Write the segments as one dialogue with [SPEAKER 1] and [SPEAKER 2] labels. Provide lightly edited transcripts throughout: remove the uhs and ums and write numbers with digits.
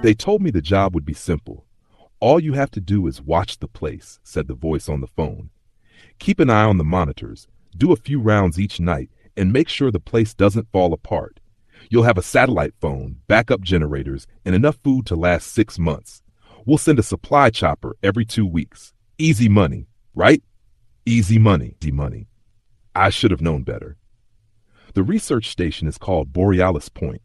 [SPEAKER 1] They told me the job would be simple. All you have to do is watch the place, said the voice on the phone. Keep an eye on the monitors, do a few rounds each night, and make sure the place doesn't fall apart. You'll have a satellite phone, backup generators, and enough food to last 6 months. We'll send a supply chopper every 2 weeks. Easy money, right? Easy money, easy money. I should have known better. The research station is called Borealis Point.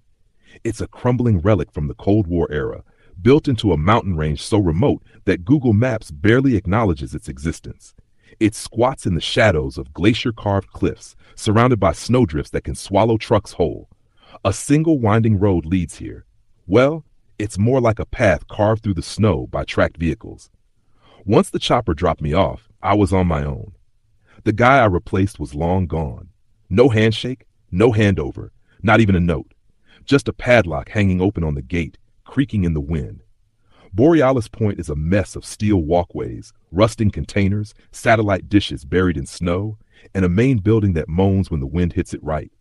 [SPEAKER 1] It's a crumbling relic from the Cold War era, built into a mountain range so remote that Google Maps barely acknowledges its existence. It squats in the shadows of glacier-carved cliffs, surrounded by snowdrifts that can swallow trucks whole. A single winding road leads here. Well, it's more like a path carved through the snow by tracked vehicles. Once the chopper dropped me off, I was on my own. The guy I replaced was long gone. No handshake, no handover, not even a note. Just a padlock hanging open on the gate, creaking in the wind. Borealis Point is a mess of steel walkways, rusting containers, satellite dishes buried in snow, and a main building that moans when the wind hits it right.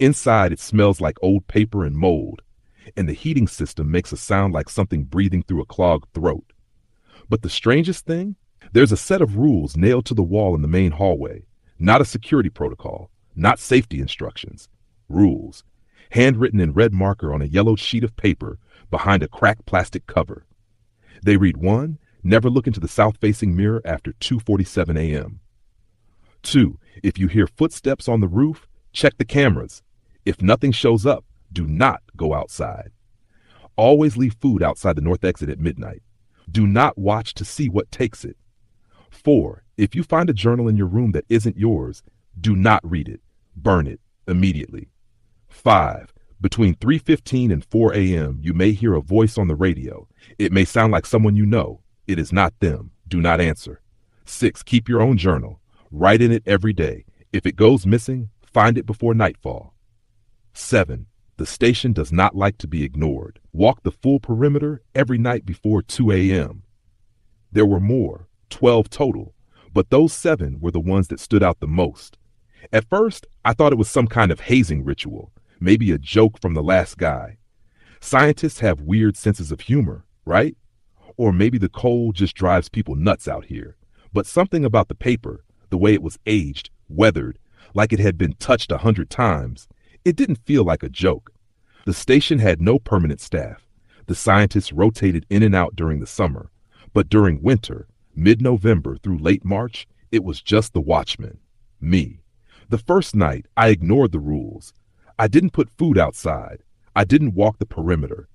[SPEAKER 1] Inside, it smells like old paper and mold, and the heating system makes a sound like something breathing through a clogged throat. But the strangest thing? There's a set of rules nailed to the wall in the main hallway. Not a security protocol, not safety instructions. Rules. Handwritten in red marker on a yellow sheet of paper behind a cracked plastic cover. They read 1. Never look into the south-facing mirror after 2:47 a.m. 2. If you hear footsteps on the roof, check the cameras. If nothing shows up, do not go outside. Always leave food outside the north exit at midnight. Do not watch to see what takes it. 4. If you find a journal in your room that isn't yours, do not read it. Burn it immediately. 5. Between 3:15 and 4 a.m., you may hear a voice on the radio. It may sound like someone you know. It is not them. Do not answer. 6. Keep your own journal. Write in it every day. If it goes missing, find it before nightfall. 7. The station does not like to be ignored. Walk the full perimeter every night before 2 a.m. There were more, 12 total, but those 7 were the ones that stood out the most. At first, I thought it was some kind of hazing ritual, maybe a joke from the last guy. Scientists have weird senses of humor, right? Or maybe the cold just drives people nuts out here. But something about the paper, the way it was aged, weathered, like it had been touched 100 times, it didn't feel like a joke. The station had no permanent staff. The scientists rotated in and out during the summer. But during winter, mid-November through late March, it was just the Watchman, me. The first night, I ignored the rules. I didn't put food outside. I didn't walk the perimeter.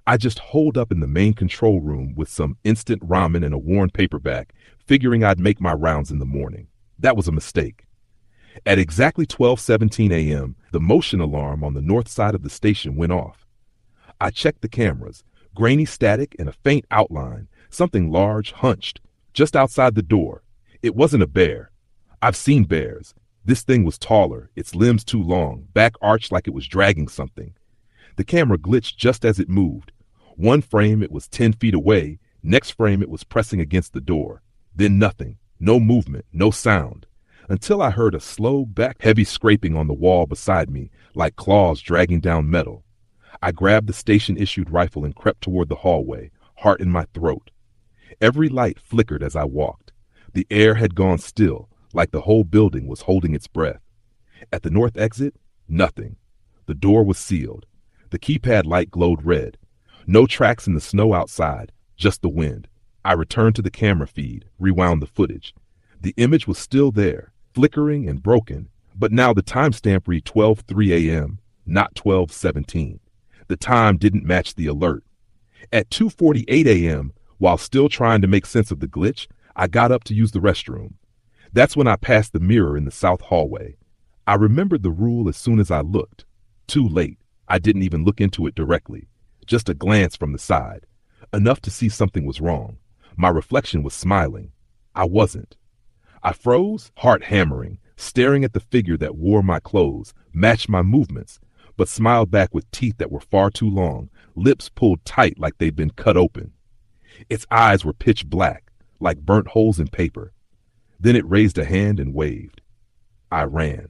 [SPEAKER 1] I just holed up in the main control room with some instant ramen and a worn paperback, figuring I'd make my rounds in the morning. That was a mistake. At exactly 12:17 a.m., the motion alarm on the north side of the station went off. I checked the cameras, grainy static and a faint outline, something large hunched, just outside the door. It wasn't a bear. I've seen bears. This thing was taller, its limbs too long, back arched like it was dragging something. The camera glitched just as it moved. One frame it was 10 feet away, next frame it was pressing against the door. Then nothing, no movement, no sound, until I heard a slow, heavy scraping on the wall beside me, like claws dragging down metal. I grabbed the station-issued rifle and crept toward the hallway, heart in my throat. Every light flickered as I walked. The air had gone still, like the whole building was holding its breath. At the north exit, nothing. The door was sealed. The keypad light glowed red. No tracks in the snow outside, just the wind. I returned to the camera feed, rewound the footage. The image was still there, flickering and broken, but now the timestamp read 12:03 a.m., not 12:17. The time didn't match the alert. At 2:48 a.m., while still trying to make sense of the glitch, I got up to use the restroom. That's when I passed the mirror in the south hallway. I remembered the rule as soon as I looked. Too late. I didn't even look into it directly. Just a glance from the side. Enough to see something was wrong. My reflection was smiling. I wasn't. I froze, heart hammering, staring at the figure that wore my clothes, matched my movements, but smiled back with teeth that were far too long, lips pulled tight like they'd been cut open. Its eyes were pitch black, like burnt holes in paper. Then it raised a hand and waved. I ran.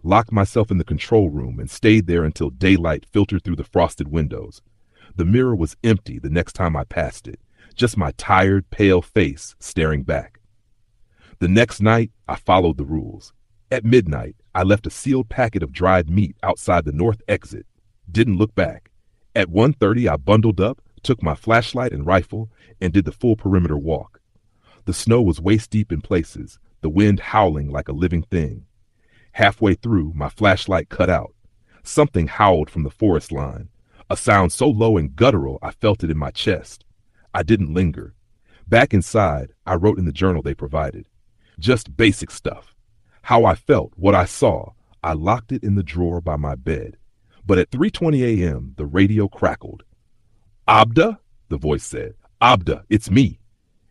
[SPEAKER 1] locked myself in the control room, and stayed there until daylight filtered through the frosted windows. The mirror was empty the next time I passed it, just my tired, pale face staring back. The next night, I followed the rules. At midnight, I left a sealed packet of dried meat outside the north exit. Didn't look back. At 1:30, I bundled up, took my flashlight and rifle, and did the full perimeter walk. The snow was waist-deep in places, the wind howling like a living thing. Halfway through, my flashlight cut out. Something howled from the forest line, a sound so low and guttural I felt it in my chest. I didn't linger. Back inside, I wrote in the journal they provided. Just basic stuff. How I felt, what I saw. I locked it in the drawer by my bed. But at 3:20 a.m., the radio crackled. "Abda?" the voice said. "Abda, it's me."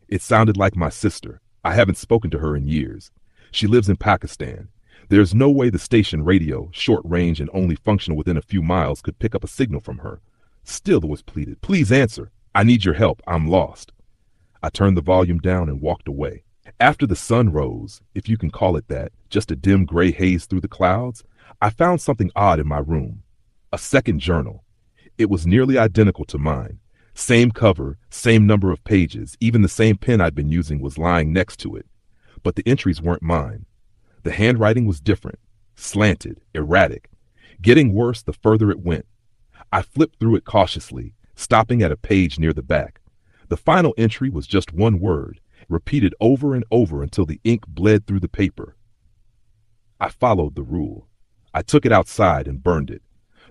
[SPEAKER 1] It sounded like my sister. I haven't spoken to her in years. She lives in Pakistan. There's no way the station radio, short range and only functional within a few miles, could pick up a signal from her. Still, the voice pleaded, "Please answer. I need your help. I'm lost." I turned the volume down and walked away. After the sun rose, if you can call it that, just a dim gray haze through the clouds, I found something odd in my room. A second journal. It was nearly identical to mine. Same cover, same number of pages, even the same pen I'd been using was lying next to it. But the entries weren't mine. The handwriting was different, slanted, erratic, getting worse the further it went. I flipped through it cautiously, stopping at a page near the back. The final entry was just one word, repeated over and over until the ink bled through the paper. I followed the rule. I took it outside and burned it.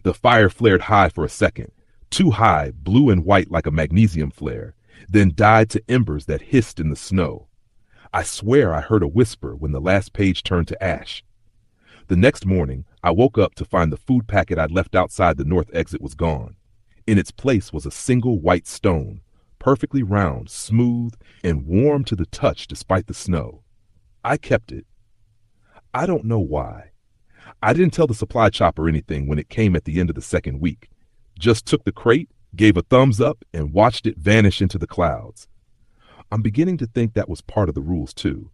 [SPEAKER 1] The fire flared high for a second, too high, blue and white like a magnesium flare, then died to embers that hissed in the snow. I swear I heard a whisper when the last page turned to ash. The next morning, I woke up to find the food packet I'd left outside the north exit was gone. In its place was a single white stone, perfectly round, smooth, and warm to the touch despite the snow. I kept it. I don't know why. I didn't tell the supply chopper anything when it came at the end of the second week. Just took the crate, gave a thumbs up, and watched it vanish into the clouds. I'm beginning to think that was part of the rules too.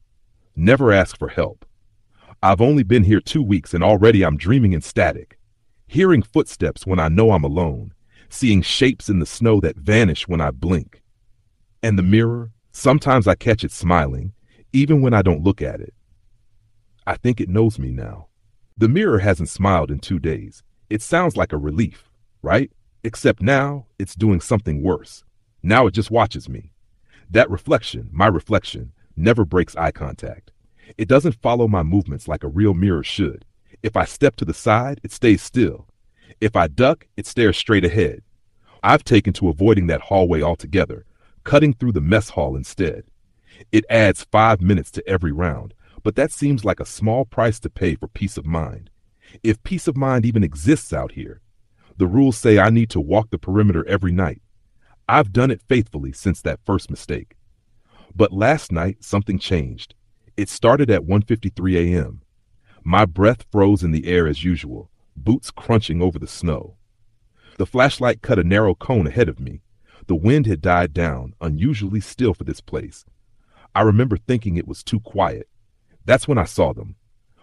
[SPEAKER 1] Never ask for help. I've only been here 2 weeks and already I'm dreaming in static. Hearing footsteps when I know I'm alone. Seeing shapes in the snow that vanish when I blink. And the mirror, sometimes I catch it smiling, even when I don't look at it. I think it knows me now. The mirror hasn't smiled in 2 days. It sounds like a relief, right? Except now, it's doing something worse. Now it just watches me. That reflection, my reflection, never breaks eye contact. It doesn't follow my movements like a real mirror should. If I step to the side, it stays still. If I duck, it stares straight ahead. I've taken to avoiding that hallway altogether, cutting through the mess hall instead. It adds 5 minutes to every round, but that seems like a small price to pay for peace of mind. If peace of mind even exists out here. The rules say I need to walk the perimeter every night. I've done it faithfully since that first mistake. But last night, something changed. It started at 1:53 a.m. My breath froze in the air as usual, boots crunching over the snow. The flashlight cut a narrow cone ahead of me. The wind had died down, unusually still for this place. I remember thinking it was too quiet. That's when I saw them.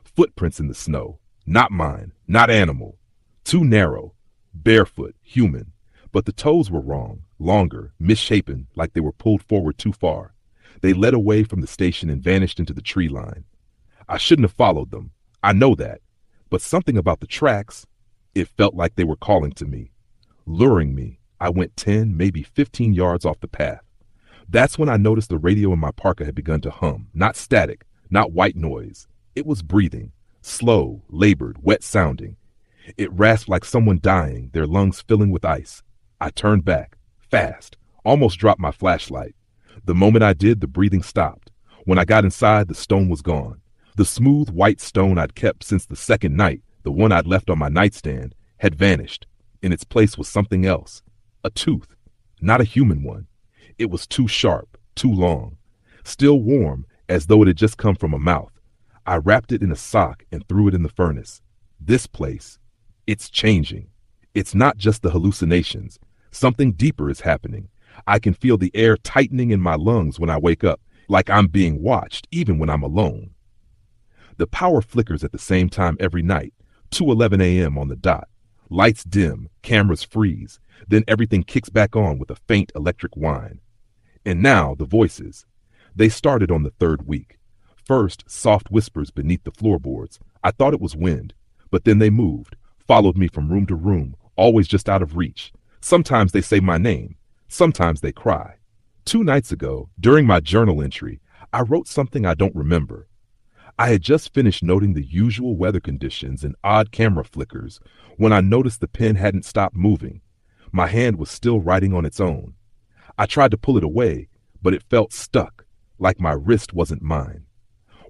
[SPEAKER 1] Footprints in the snow. Not mine, not animal. Too narrow. Barefoot, human. But the toes were wrong, longer, misshapen, like they were pulled forward too far. They led away from the station and vanished into the tree line. I shouldn't have followed them. I know that. But something about the tracks, it felt like they were calling to me. Luring me, I went 10, maybe 15 yards off the path. That's when I noticed the radio in my parka had begun to hum. Not static, not white noise. It was breathing. Slow, labored, wet sounding. It rasped like someone dying, their lungs filling with ice. I turned back, fast, almost dropped my flashlight. The moment I did, the breathing stopped. When I got inside, the stone was gone. The smooth white stone I'd kept since the second night, the one I'd left on my nightstand, had vanished. In its place was something else. A tooth. Not a human one. It was too sharp, too long. Still warm, as though it had just come from a mouth. I wrapped it in a sock and threw it in the furnace. This place, it's changing. It's not just the hallucinations. Something deeper is happening. I can feel the air tightening in my lungs when I wake up, like I'm being watched, even when I'm alone. The power flickers at the same time every night, 2:11 a.m. on the dot. Lights dim, cameras freeze, then everything kicks back on with a faint electric whine. And now the voices. They started on the third week. First, soft whispers beneath the floorboards. I thought it was wind, but then they moved, followed me from room to room, always just out of reach. Sometimes they say my name, sometimes they cry. 2 nights ago, during my journal entry, I wrote something I don't remember. I had just finished noting the usual weather conditions and odd camera flickers when I noticed the pen hadn't stopped moving. My hand was still writing on its own. I tried to pull it away, but it felt stuck, like my wrist wasn't mine.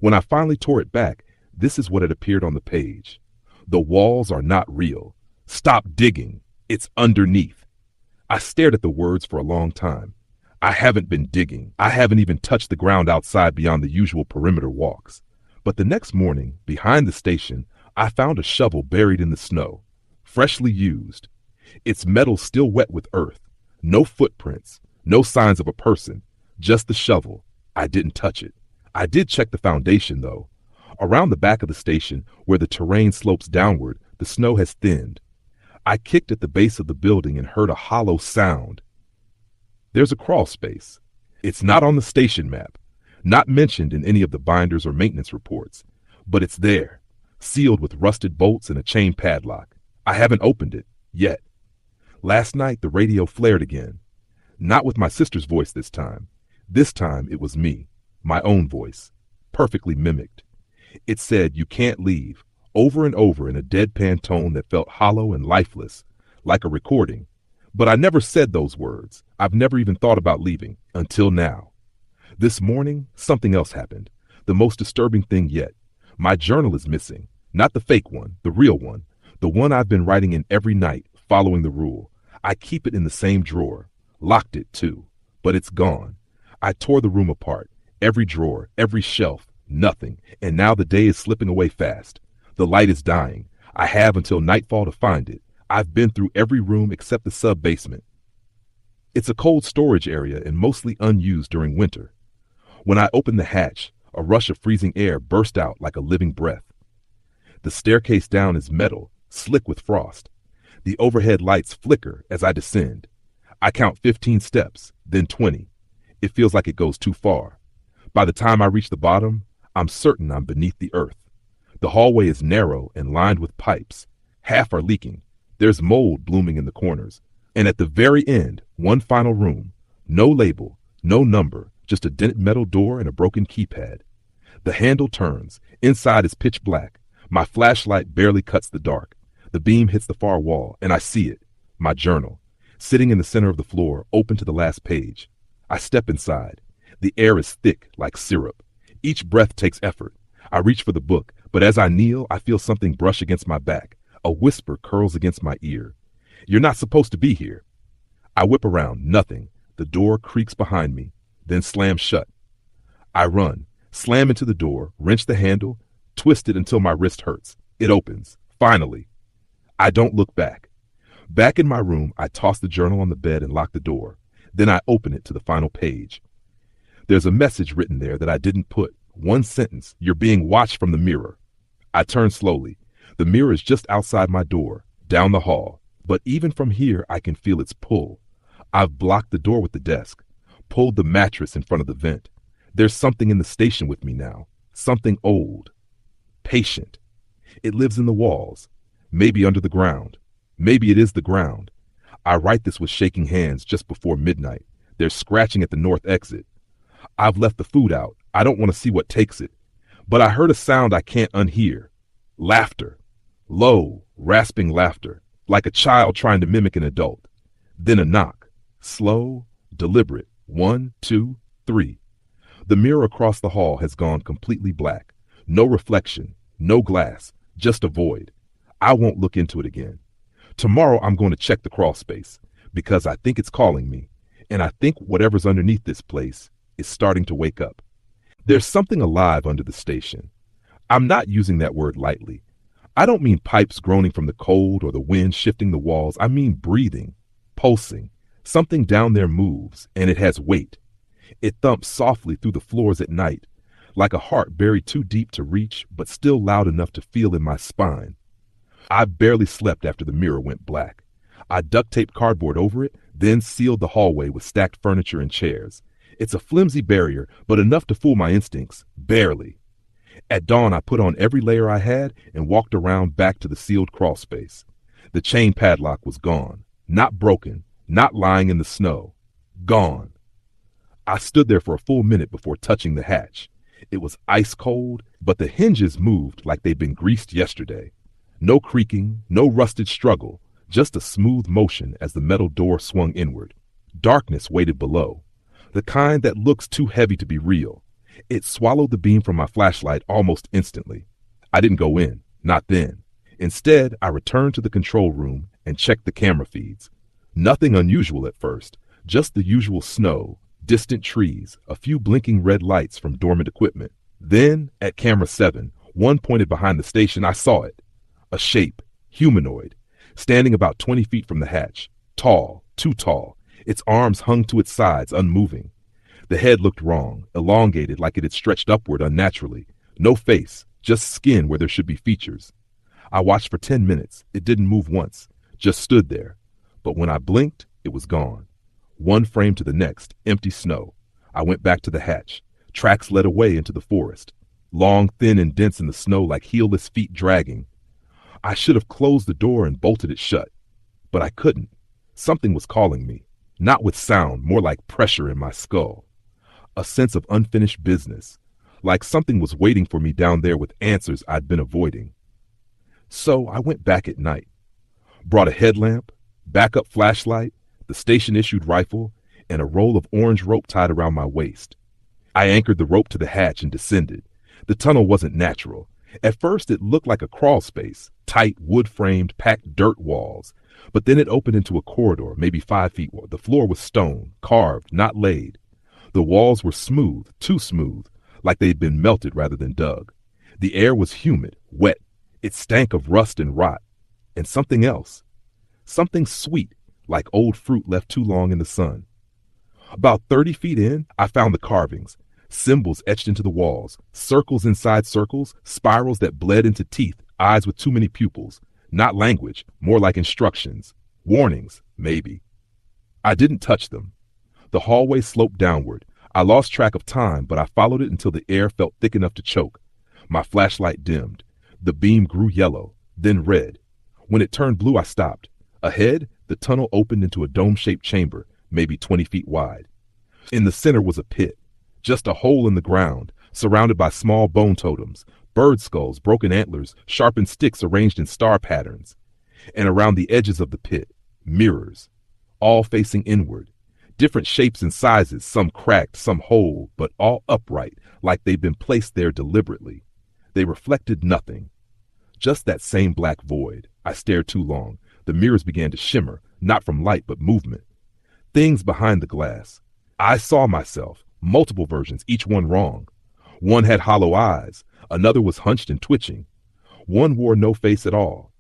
[SPEAKER 1] When I finally tore it back, this is what had appeared on the page. The walls are not real. Stop digging. It's underneath. I stared at the words for a long time. I haven't been digging. I haven't even touched the ground outside beyond the usual perimeter walks. But the next morning, behind the station, I found a shovel buried in the snow, freshly used. Its metal still wet with earth. No footprints, no signs of a person, just the shovel. I didn't touch it. I did check the foundation, though. Around the back of the station, where the terrain slopes downward, the snow has thinned. I kicked at the base of the building and heard a hollow sound. There's a crawl space. It's not on the station map, not mentioned in any of the binders or maintenance reports, but it's there, sealed with rusted bolts and a chain padlock. I haven't opened it yet. Last night, the radio flared again. Not with my sister's voice this time. This time, it was me, my own voice, perfectly mimicked. It said, "You can't leave," over and over in a deadpan tone that felt hollow and lifeless, like a recording. But I never said those words. I've never even thought about leaving, until now. This morning, something else happened. The most disturbing thing yet. My journal is missing. Not the fake one, the real one. The one I've been writing in every night, following the rule. I keep it in the same drawer. Locked it, too. But it's gone. I tore the room apart. Every drawer, every shelf, nothing. And now the day is slipping away fast. The light is dying. I have until nightfall to find it. I've been through every room except the sub-basement. It's a cold storage area and mostly unused during winter. When I opened the hatch, a rush of freezing air burst out like a living breath. The staircase down is metal, slick with frost. The overhead lights flicker as I descend. I count 15 steps, then 20. It feels like it goes too far. By the time I reach the bottom, I'm certain I'm beneath the earth. The hallway is narrow and lined with pipes. Half are leaking. There's mold blooming in the corners. And at the very end, one final room. No label, no number, just a dented metal door and a broken keypad. The handle turns. Inside is pitch black. My flashlight barely cuts the dark. The beam hits the far wall, and I see it. My journal. Sitting in the center of the floor, open to the last page. I step inside. The air is thick, like syrup. Each breath takes effort. I reach for the book, but as I kneel, I feel something brush against my back. A whisper curls against my ear. "You're not supposed to be here." I whip around, nothing. The door creaks behind me, then slams shut. I run, slam into the door, wrench the handle, twist it until my wrist hurts. It opens, finally. I don't look back. Back in my room, I toss the journal on the bed and lock the door. Then I open it to the final page. There's a message written there that I didn't put. One sentence: "You're being watched from the mirror." I turn slowly. The mirror is just outside my door, down the hall. But even from here, I can feel its pull. I've blocked the door with the desk, pulled the mattress in front of the vent. There's something in the station with me now. Something old. Patient. It lives in the walls. Maybe under the ground. Maybe it is the ground. I write this with shaking hands just before midnight. There's scratching at the north exit. I've left the food out. I don't want to see what takes it. But I heard a sound I can't unhear. Laughter. Low, rasping laughter, like a child trying to mimic an adult. Then a knock. Slow, deliberate. 1, 2, 3. The mirror across the hall has gone completely black. No reflection, no glass, just a void. I won't look into it again. Tomorrow I'm going to check the crawl space, because I think it's calling me, and I think whatever's underneath this place is starting to wake up. There's something alive under the station. I'm not using that word lightly. I don't mean pipes groaning from the cold or the wind shifting the walls. I mean breathing, pulsing. Something down there moves, and it has weight. It thumps softly through the floors at night, like a heart buried too deep to reach, but still loud enough to feel in my spine. I barely slept after the mirror went black. I duct taped cardboard over it, then sealed the hallway with stacked furniture and chairs. It's a flimsy barrier, but enough to fool my instincts, barely. At dawn, I put on every layer I had and walked around back to the sealed crawl space. The chain padlock was gone, not broken, not lying in the snow. Gone. I stood there for a full minute before touching the hatch. It was ice cold, but the hinges moved like they'd been greased yesterday. No creaking, no rusted struggle, just a smooth motion as the metal door swung inward. Darkness waited below, the kind that looks too heavy to be real. It swallowed the beam from my flashlight almost instantly. I didn't go in, not then. Instead, I returned to the control room and checked the camera feeds. Nothing unusual at first, just the usual snow, distant trees, a few blinking red lights from dormant equipment. Then, at camera 7, one pointed behind the station, I saw it. A shape, humanoid, standing about 20 feet from the hatch. Tall, too tall. Its arms hung to its sides, unmoving. The head looked wrong, elongated like it had stretched upward unnaturally. No face, just skin where there should be features. I watched for 10 minutes. It didn't move once, just stood there. But when I blinked, it was gone. One frame to the next, empty snow. I went back to the hatch. Tracks led away into the forest. Long, thin, and dense in the snow like heelless feet dragging. I should have closed the door and bolted it shut. But I couldn't. Something was calling me. Not with sound, more like pressure in my skull. A sense of unfinished business. Like something was waiting for me down there with answers I'd been avoiding. So I went back at night. Brought a headlamp, backup flashlight, the station-issued rifle, and a roll of orange rope tied around my waist. I anchored the rope to the hatch and descended. The tunnel wasn't natural. At first, it looked like a crawl space, tight, wood-framed, packed dirt walls. But then it opened into a corridor, maybe 5 feet wide. The floor was stone, carved, not laid. The walls were smooth, too smooth, like they'd been melted rather than dug. The air was humid, wet. It stank of rust and rot. And something else. Something sweet, like old fruit left too long in the sun. About 30 feet in, I found the carvings. Symbols etched into the walls, circles inside circles, spirals that bled into teeth, eyes with too many pupils. Not language, more like instructions. Warnings, maybe. I didn't touch them. The hallway sloped downward. I lost track of time, but I followed it until the air felt thick enough to choke. My flashlight dimmed. The beam grew yellow, then red. When it turned blue, I stopped. Ahead, the tunnel opened into a dome-shaped chamber, maybe 20 feet wide. In the center was a pit, just a hole in the ground, surrounded by small bone totems, bird skulls, broken antlers, sharpened sticks arranged in star patterns. And around the edges of the pit, mirrors, all facing inward. Different shapes and sizes, some cracked, some whole, but all upright, like they'd been placed there deliberately. They reflected nothing. Just that same black void. I stared too long. The mirrors began to shimmer, not from light, but movement. Things behind the glass. I saw myself, multiple versions, each one wrong. One had hollow eyes. Another was hunched and twitching. One wore no face at all.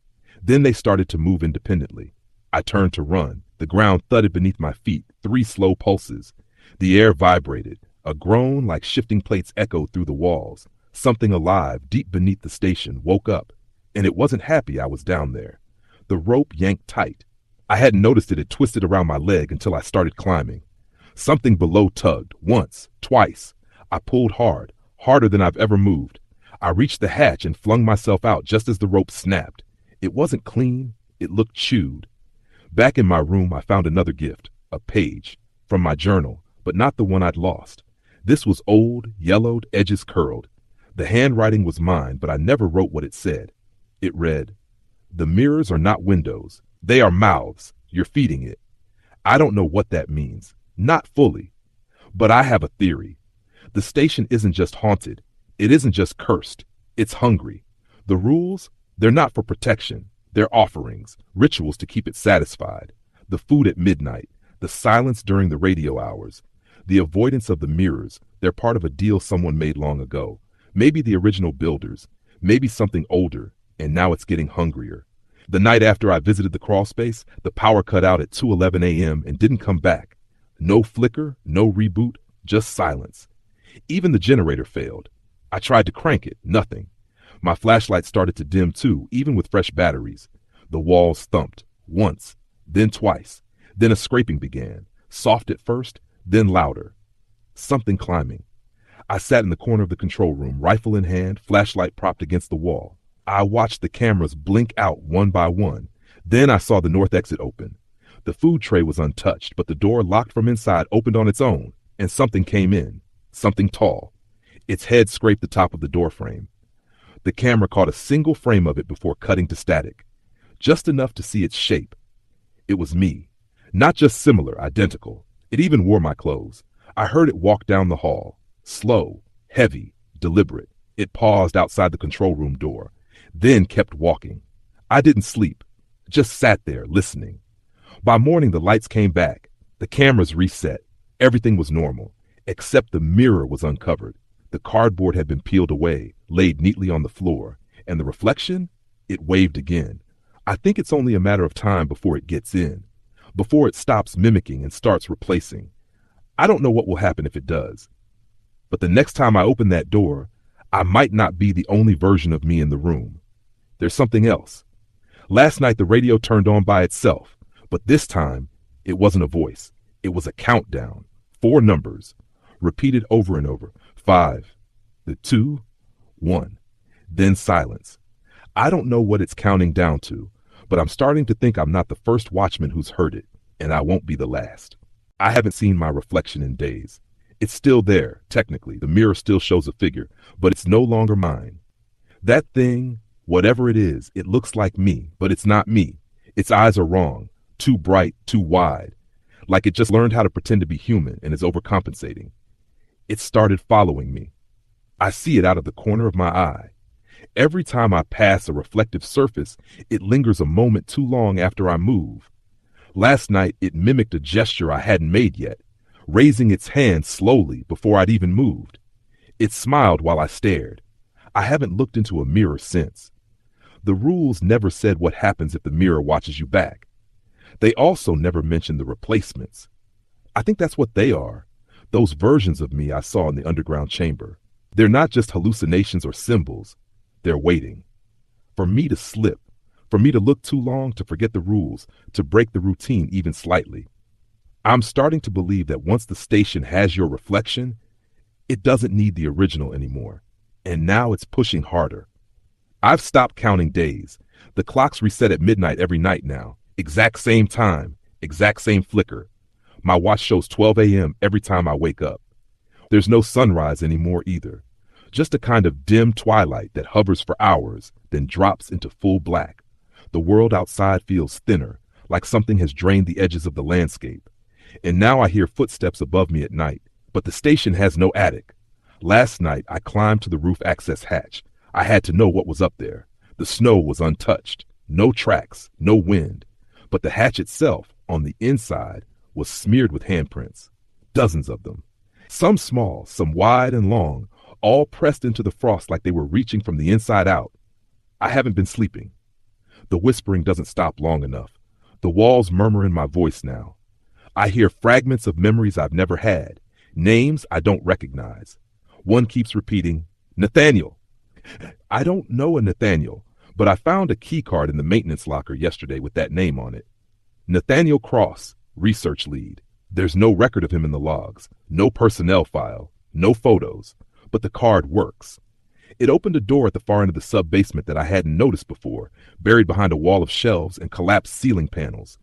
[SPEAKER 1] Then they started to move independently. I turned to run. The ground thudded beneath my feet, 3 slow pulses. The air vibrated. A groan like shifting plates echoed through the walls. Something alive, deep beneath the station, woke up. And it wasn't happy I was down there. The rope yanked tight. I hadn't noticed it had twisted around my leg until I started climbing. Something below tugged, once, twice. I pulled hard, harder than I've ever moved. I reached the hatch and flung myself out just as the rope snapped. It wasn't clean. It looked chewed. Back in my room, I found another gift, a page, from my journal, but not the one I'd lost. This was old, yellowed, edges curled. The handwriting was mine, but I never wrote what it said. It read, "The mirrors are not windows. They are mouths. You're feeding it." I don't know what that means. Not fully. But I have a theory. The station isn't just haunted. It isn't just cursed. It's hungry. The rules, they're not for protection. They're offerings, rituals to keep it satisfied. The food at midnight, the silence during the radio hours, the avoidance of the mirrors, they're part of a deal someone made long ago. Maybe the original builders, maybe something older, and now it's getting hungrier. The night after I visited the crawl space, the power cut out at 2:11 a.m. and didn't come back. No flicker, no reboot, just silence. Even the generator failed. I tried to crank it, nothing. My flashlight started to dim too, even with fresh batteries. The walls thumped, once, then twice. Then a scraping began, soft at first, then louder. Something climbing. I sat in the corner of the control room, rifle in hand, flashlight propped against the wall. I watched the cameras blink out one by one. Then I saw the north exit open. The food tray was untouched, but the door locked from inside opened on its own, and something came in, something tall. Its head scraped the top of the door frame. The camera caught a single frame of it before cutting to static, just enough to see its shape. It was me. Not just similar, identical. It even wore my clothes. I heard it walk down the hall. Slow, heavy, deliberate. It paused outside the control room door, then kept walking. I didn't sleep, just sat there listening. By morning, the lights came back. The cameras reset. Everything was normal, except the mirror was uncovered. The cardboard had been peeled away, laid neatly on the floor, and the reflection? It waved again. I think it's only a matter of time before it gets in, before it stops mimicking and starts replacing. I don't know what will happen if it does. But the next time I open that door, I might not be the only version of me in the room. There's something else. Last night the radio turned on by itself, but this time it wasn't a voice. It was a countdown, 4 numbers, repeated over and over. 5, the 2, 1, then silence. I don't know what it's counting down to, but I'm starting to think I'm not the first watchman who's heard it, and I won't be the last. I haven't seen my reflection in days. It's still there, technically. The mirror still shows a figure, but it's no longer mine. That thing, whatever it is, it looks like me, but it's not me. Its eyes are wrong, too bright, too wide, like it just learned how to pretend to be human and is overcompensating. It started following me. I see it out of the corner of my eye. Every time I pass a reflective surface, it lingers a moment too long after I move. Last night, it mimicked a gesture I hadn't made yet, raising its hand slowly before I'd even moved. It smiled while I stared. I haven't looked into a mirror since. The rules never said what happens if the mirror watches you back. They also never mentioned the replacements. I think that's what they are. Those versions of me I saw in the underground chamber. They're not just hallucinations or symbols. They're waiting. For me to slip. For me to look too long, to forget the rules, to break the routine even slightly. I'm starting to believe that once the station has your reflection, it doesn't need the original anymore. And now it's pushing harder. I've stopped counting days. The clocks reset at midnight every night now. Exact same time, exact same flicker. My watch shows 12 a.m. every time I wake up. There's no sunrise anymore either. Just a kind of dim twilight that hovers for hours, then drops into full black. The world outside feels thinner, like something has drained the edges of the landscape. And now I hear footsteps above me at night, but the station has no attic. Last night I climbed to the roof access hatch. I had to know what was up there. The snow was untouched, no tracks, no wind. But the hatch itself, on the inside, was smeared with handprints. Dozens of them. Some small, some wide and long, all pressed into the frost like they were reaching from the inside out. I haven't been sleeping. The whispering doesn't stop long enough. The walls murmur in my voice now. I hear fragments of memories I've never had, names I don't recognize. One keeps repeating, Nathaniel. I don't know a Nathaniel, but I found a key card in the maintenance locker yesterday with that name on it. Nathaniel Cross, research lead. There's no record of him in the logs, no personnel file, no photos, but the card works. It opened a door at the far end of the sub-basement that I hadn't noticed before, buried behind a wall of shelves and collapsed ceiling panels.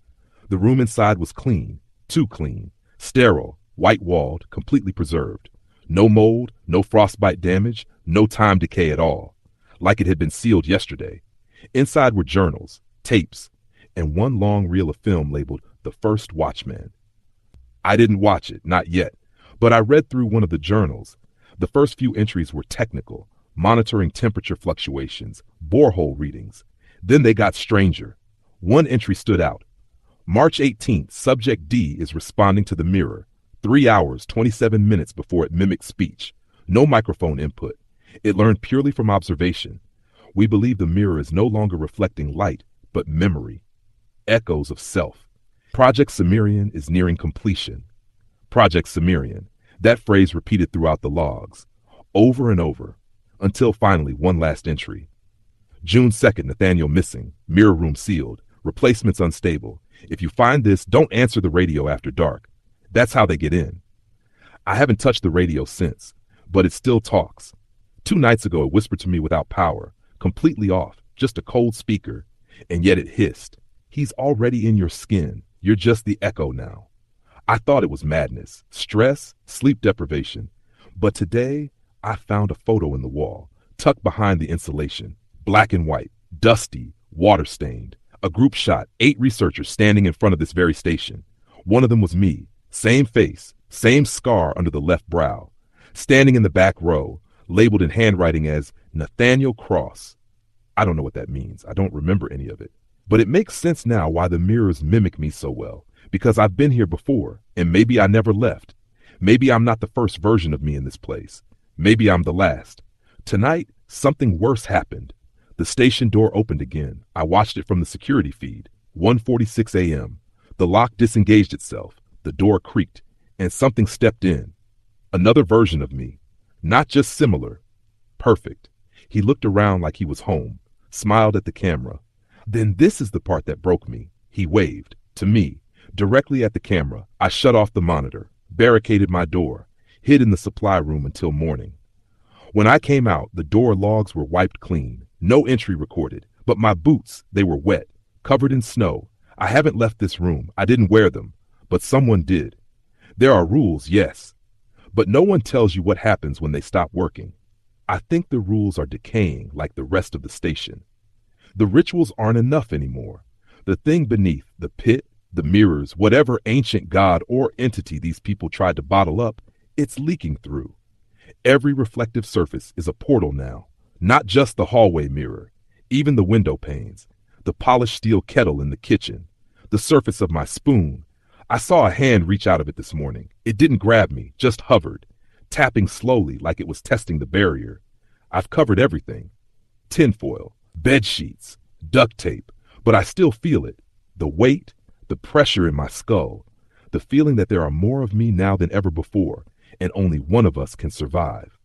[SPEAKER 1] The room inside was clean, too clean, sterile, white-walled, completely preserved. No mold, no frostbite damage, no time decay at all, like it had been sealed yesterday. Inside were journals, tapes, and one long reel of film labeled The First Watchman. I didn't watch it, not yet, but I read through one of the journals. The first few entries were technical, monitoring temperature fluctuations, borehole readings. Then they got stranger. One entry stood out. March 18th, Subject D is responding to the mirror, 3 hours, 27 minutes before it mimicked speech. No microphone input. It learned purely from observation. We believe the mirror is no longer reflecting light, but memory. Echoes of self. Project Sumerian is nearing completion. Project Sumerian. That phrase repeated throughout the logs. Over and over. Until finally one last entry. June 2nd, Nathaniel missing, mirror room sealed, replacements unstable. If you find this, don't answer the radio after dark. That's how they get in. I haven't touched the radio since, but it still talks. 2 nights ago, it whispered to me without power, completely off, just a cold speaker, and yet it hissed. He's already in your skin. You're just the echo now. I thought it was madness, stress, sleep deprivation. But today, I found a photo in the wall, tucked behind the insulation, black and white, dusty, water-stained. A group shot, 8 researchers standing in front of this very station. One of them was me, same face, same scar under the left brow, standing in the back row, labeled in handwriting as Nathaniel Cross. I don't know what that means. I don't remember any of it. But it makes sense now why the mirrors mimic me so well, because I've been here before, and maybe I never left. Maybe I'm not the first version of me in this place. Maybe I'm the last. Tonight, something worse happened. The station door opened again. I watched it from the security feed. 1:46 a.m. The lock disengaged itself. The door creaked, and something stepped in. Another version of me. Not just similar. Perfect. He looked around like he was home, smiled at the camera. Then this is the part that broke me. He waved, to me, directly at the camera. I shut off the monitor, barricaded my door, hid in the supply room until morning. When I came out, the door logs were wiped clean. No entry recorded, but my boots, they were wet, covered in snow. I haven't left this room. I didn't wear them, but someone did. There are rules, yes, but no one tells you what happens when they stop working. I think the rules are decaying like the rest of the station. The rituals aren't enough anymore. The thing beneath, the pit, the mirrors, whatever ancient god or entity these people tried to bottle up, it's leaking through. Every reflective surface is a portal now, not just the hallway mirror, even the window panes, the polished steel kettle in the kitchen, the surface of my spoon. I saw a hand reach out of it this morning. It didn't grab me, just hovered, tapping slowly like it was testing the barrier. I've covered everything. Tinfoil, bed sheets, duct tape, but I still feel it. The weight, the pressure in my skull, the feeling that there are more of me now than ever before, and only one of us can survive.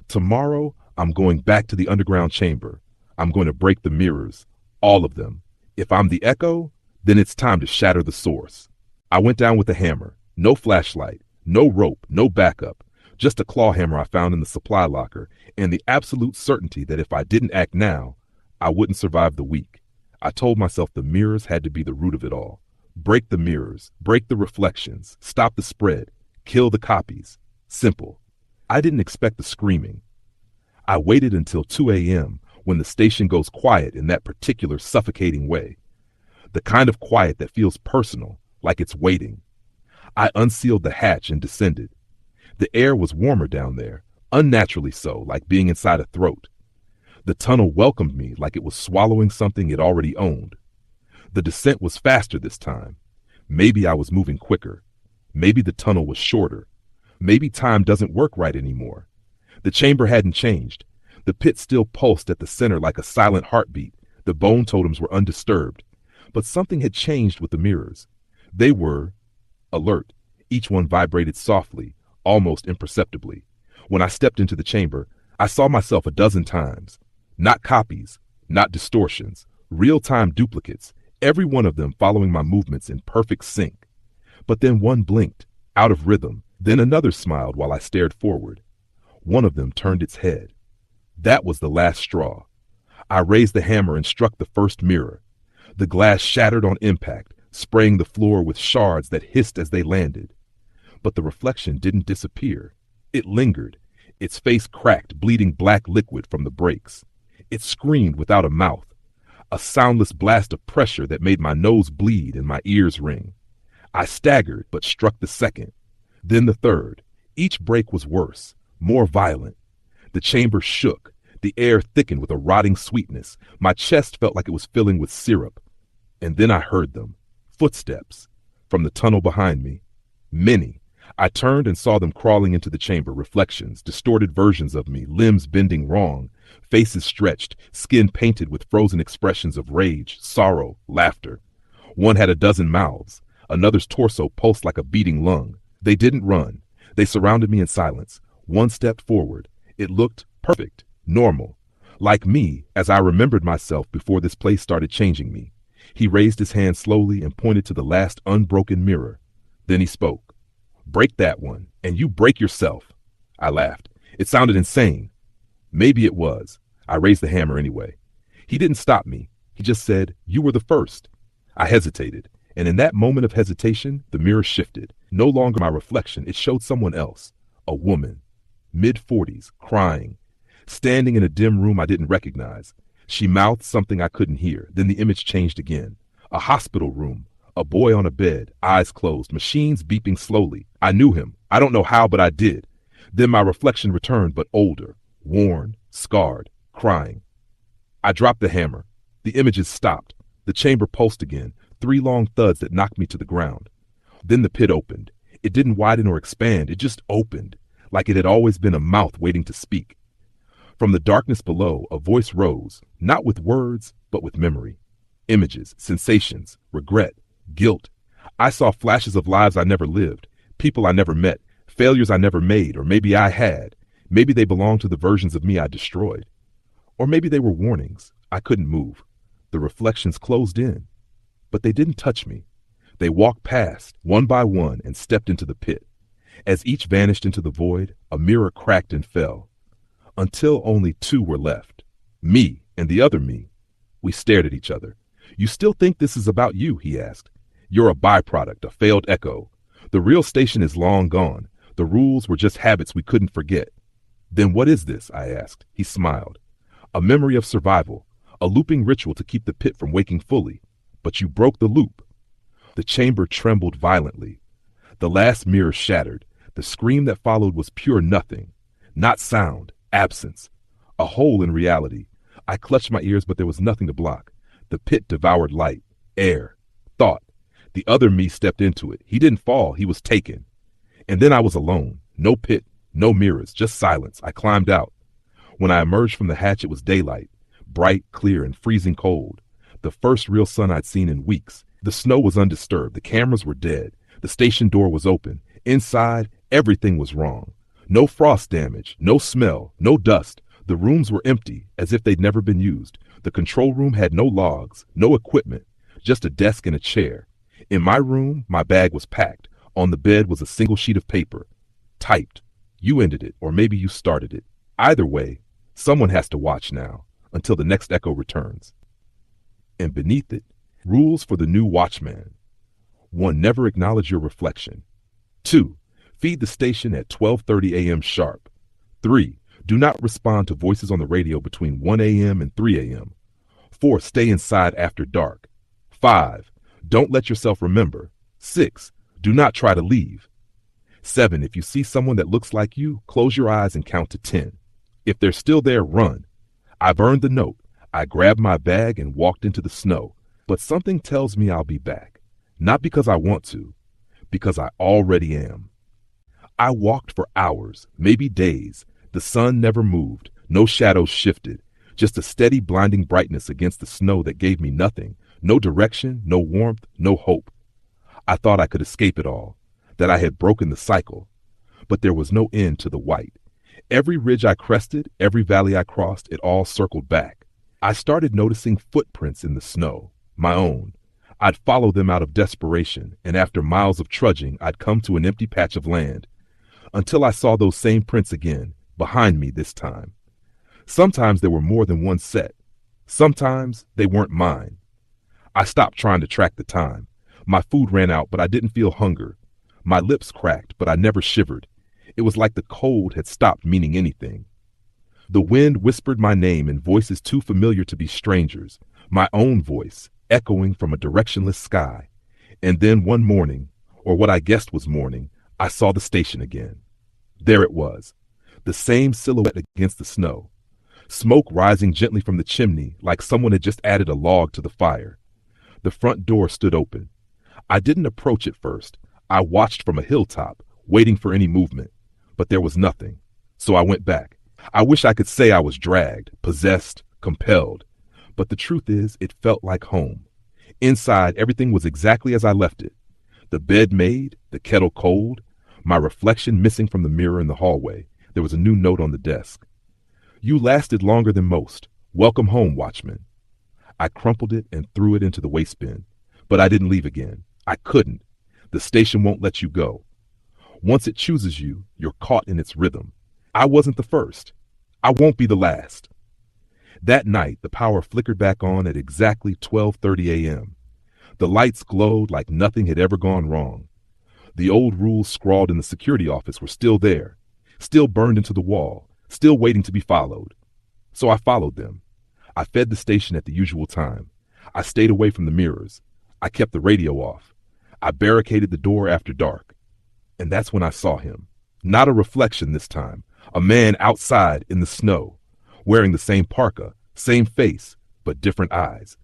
[SPEAKER 1] Tomorrow, I'm going back to the underground chamber. I'm going to break the mirrors, all of them. If I'm the echo, then it's time to shatter the source. I went down with a hammer, no flashlight, no rope, no backup, just a claw hammer I found in the supply locker, and the absolute certainty that if I didn't act now, I wouldn't survive the week. I told myself the mirrors had to be the root of it all. Break the mirrors, break the reflections, stop the spread, kill the copies. Simple. I didn't expect the screaming. I waited until 2 a.m. when the station goes quiet in that particular suffocating way. The kind of quiet that feels personal, like it's waiting. I unsealed the hatch and descended. The air was warmer down there, unnaturally so, like being inside a throat. The tunnel welcomed me like it was swallowing something it already owned. The descent was faster this time. Maybe I was moving quicker. Maybe the tunnel was shorter. Maybe time doesn't work right anymore. The chamber hadn't changed. The pit still pulsed at the center like a silent heartbeat. The bone totems were undisturbed. But something had changed with the mirrors. They were alert. Each one vibrated softly, almost imperceptibly. When I stepped into the chamber, I saw myself a dozen times. Not copies, not distortions, real-time duplicates, every one of them following my movements in perfect sync. But then one blinked, out of rhythm. Then another smiled while I stared forward. One of them turned its head. That was the last straw. I raised the hammer and struck the first mirror. The glass shattered on impact, spraying the floor with shards that hissed as they landed. But the reflection didn't disappear. It lingered. Its face cracked, bleeding black liquid from the breaks. It screamed without a mouth, a soundless blast of pressure that made my nose bleed and my ears ring. I staggered, but struck the second. Then the third. Each break was worse, more violent. The chamber shook. The air thickened with a rotting sweetness. My chest felt like it was filling with syrup. And then I heard them. Footsteps. From the tunnel behind me. Many. I turned and saw them crawling into the chamber, reflections, distorted versions of me, limbs bending wrong, faces stretched, skin painted with frozen expressions of rage, sorrow, laughter. One had a dozen mouths. Another's torso pulsed like a beating lung. They didn't run. They surrounded me in silence. One stepped forward. It looked perfect. Normal. Like me, as I remembered myself before this place started changing me. He raised his hand slowly and pointed to the last unbroken mirror. Then he spoke. Break that one, and you break yourself. I laughed. It sounded insane. Maybe it was. I raised the hammer anyway. He didn't stop me. He just said, "You were the first." I hesitated, and in that moment of hesitation, the mirror shifted. No longer my reflection, it showed someone else. A woman, mid-40s, crying, standing in a dim room I didn't recognize. She mouthed something I couldn't hear. Then the image changed again. A hospital room, a boy on a bed, eyes closed, machines beeping slowly. I knew him. I don't know how, but I did. Then my reflection returned, but older, worn, scarred, crying. I dropped the hammer. The images stopped. The chamber pulsed again, 3 long thuds that knocked me to the ground. Then the pit opened. It didn't widen or expand. It just opened, like it had always been a mouth waiting to speak. From the darkness below, a voice rose, not with words, but with memory. Images, sensations, regret, guilt. I saw flashes of lives I never lived, people I never met, failures I never made, or maybe I had. Maybe they belonged to the versions of me I destroyed. Or maybe they were warnings. I couldn't move. The reflections closed in, but they didn't touch me. They walked past, one by one, and stepped into the pit. As each vanished into the void, a mirror cracked and fell, until only 2 were left. Me and the other me. We stared at each other. "You still think this is about you?" he asked. "You're a byproduct, a failed echo. The real station is long gone. The rules were just habits we couldn't forget." "Then what is this?" I asked. He smiled. "A memory of survival, a looping ritual to keep the pit from waking fully. But you broke the loop." The chamber trembled violently. The last mirror shattered. The scream that followed was pure nothing. Not sound, absence. A hole in reality. I clutched my ears, but there was nothing to block. The pit devoured light, air, thought. The other me stepped into it. He didn't fall, he was taken. And then I was alone. No pit, no mirrors, just silence. I climbed out. When I emerged from the hatch, it was daylight, bright, clear, and freezing cold. The first real sun I'd seen in weeks. The snow was undisturbed. The cameras were dead. The station door was open. Inside, everything was wrong. No frost damage, no smell, no dust. The rooms were empty, as if they'd never been used. The control room had no logs, no equipment, just a desk and a chair. In my room, my bag was packed. On the bed was a single sheet of paper. Typed. "You ended it, or maybe you started it. Either way, someone has to watch now, until the next echo returns." And beneath it, rules for the new Watchman. 1. Never acknowledge your reflection. 2. Feed the station at 12:30 a.m. sharp. 3. Do not respond to voices on the radio between 1 a.m. and 3 a.m. 4. Stay inside after dark. 5. Don't let yourself remember. 6. Do not try to leave. 7. If you see someone that looks like you, close your eyes and count to 10. If they're still there, run. I've earned the note. I grabbed my bag and walked into the snow. But something tells me I'll be back. Not because I want to, because I already am. I walked for hours, maybe days. The sun never moved. No shadows shifted. Just a steady, blinding brightness against the snow that gave me nothing. No direction, no warmth, no hope. I thought I could escape it all, that I had broken the cycle. But there was no end to the white. Every ridge I crested, every valley I crossed, it all circled back. I started noticing footprints in the snow, my own. I'd follow them out of desperation, and after miles of trudging, I'd come to an empty patch of land, until I saw those same prints again, behind me this time. Sometimes there were more than one set. Sometimes they weren't mine. I stopped trying to track the time. My food ran out, but I didn't feel hunger. My lips cracked, but I never shivered. It was like the cold had stopped meaning anything. The wind whispered my name in voices too familiar to be strangers, my own voice, echoing from a directionless sky. And then one morning, or what I guessed was morning, I saw the station again. There it was, the same silhouette against the snow. Smoke rising gently from the chimney like someone had just added a log to the fire. The front door stood open. I didn't approach it first. I watched from a hilltop, waiting for any movement. But there was nothing. So I went back. I wish I could say I was dragged, possessed, compelled. But the truth is, it felt like home. Inside, everything was exactly as I left it. The bed made, the kettle cold, my reflection missing from the mirror in the hallway. There was a new note on the desk. You lasted longer than most. Welcome home, Watchman. I crumpled it and threw it into the waste bin. But I didn't leave again. I couldn't. The station won't let you go. Once it chooses you, you're caught in its rhythm. I wasn't the first. I won't be the last. That night, the power flickered back on at exactly 12:30 a.m. The lights glowed like nothing had ever gone wrong. The old rules scrawled in the security office were still there, still burned into the wall, still waiting to be followed. So I followed them. I fed the station at the usual time. I stayed away from the mirrors. I kept the radio off. I barricaded the door after dark. And that's when I saw him. Not a reflection this time. A man outside in the snow, wearing the same parka, same face, but different eyes.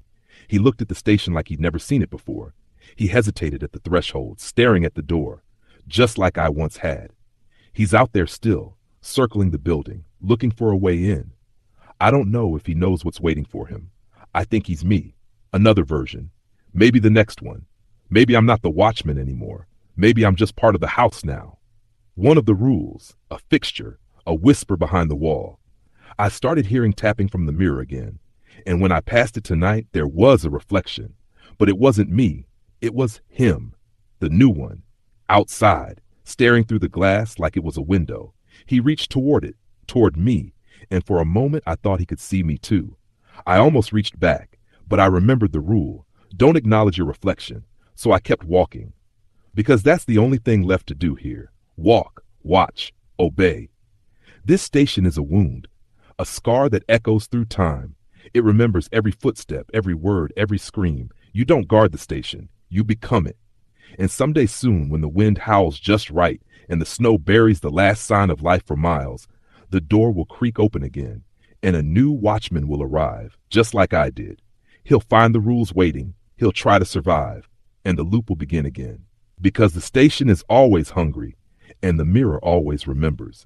[SPEAKER 1] He looked at the station like he'd never seen it before. He hesitated at the threshold, staring at the door, just like I once had. He's out there still, circling the building, looking for a way in. I don't know if he knows what's waiting for him. I think he's me, another version. Maybe the next one. Maybe I'm not the Watchman anymore. Maybe I'm just part of the house now. One of the rules, a fixture, a whisper behind the wall. I started hearing tapping from the mirror again, and when I passed it tonight, there was a reflection. But it wasn't me. It was him, the new one, outside, staring through the glass like it was a window. He reached toward it, toward me, and for a moment I thought he could see me too. I almost reached back, but I remembered the rule. Don't acknowledge your reflection. So I kept walking. Because that's the only thing left to do here. Walk, watch, obey. This station is a wound, a scar that echoes through time. It remembers every footstep, every word, every scream. You don't guard the station. You become it. And someday soon, when the wind howls just right and the snow buries the last sign of life for miles, the door will creak open again, and a new Watchman will arrive, just like I did. He'll find the rules waiting. He'll try to survive, and the loop will begin again. Because the station is always hungry, and the mirror always remembers.